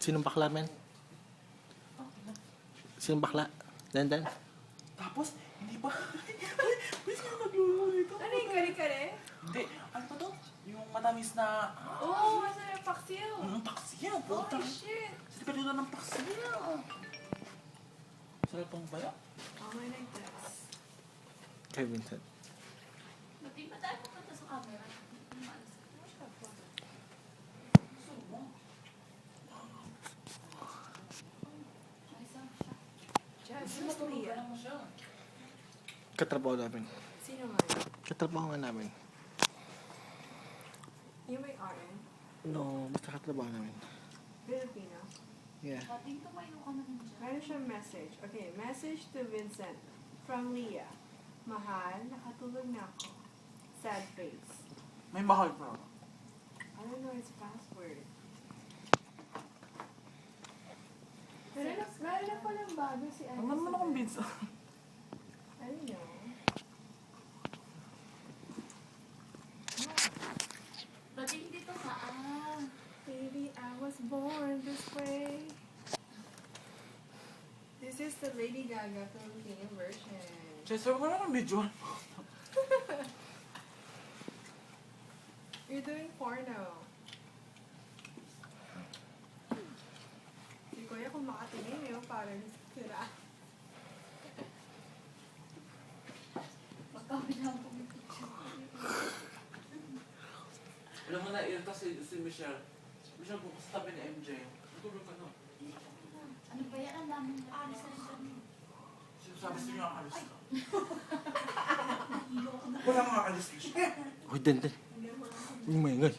Sinong bakla, men? Sinong bakla? Dan. Tapos, hindi ba? Ay, sino nagluluto nito? Ano yung kare-kare? Hindi, ano pa to? Yung matamis na... Oo, masarap yung paksiw. Paksiya, puta. Holy shit. Sa peludo ng paksiya. Sarap pang baya. Oh my goodness. Kay Vincent. Buti ba tayo pupunta sa camera? Just Leah. Katrabaho namin. Sino nga yun? Katrabaho nga namin. Yung may RN? No, basta katrabaho namin. Filipino? Yeah. Dating tumayo ka naman dyan. Meron siyang message. Okay, message to Vincent. From Leah. Mahal, nakatulog na ako. Sad face. May mahal pa. I don't know his password. Meron na palang bago si Ang naman akong binsa. I don't know. Dating dito ka, Baby, I was born this way. This is the Lady Gaga Filipino version. Chester, wala akong video. You're doing porno. Si Kuya kung makatingin yun, parang sira. magkabilang po yung picture. Alam mo na, irita si Michelle. Michelle, bukas tabi ni MJ. Natulog ka na. Ano ba yan? Ang daming alis na rin kami. Sinasabi sa inyo, aalis ka. Wala nga aalis ka siya. Uy, Dan. Yung maingay.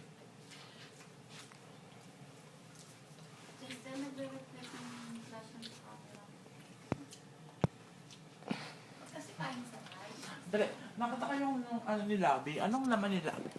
Chester, nagre-reflect yung flash ng camera. Kasi kain sa live. Dali, nakita kayo yung ano ni Labi. Anong laman ni Labi?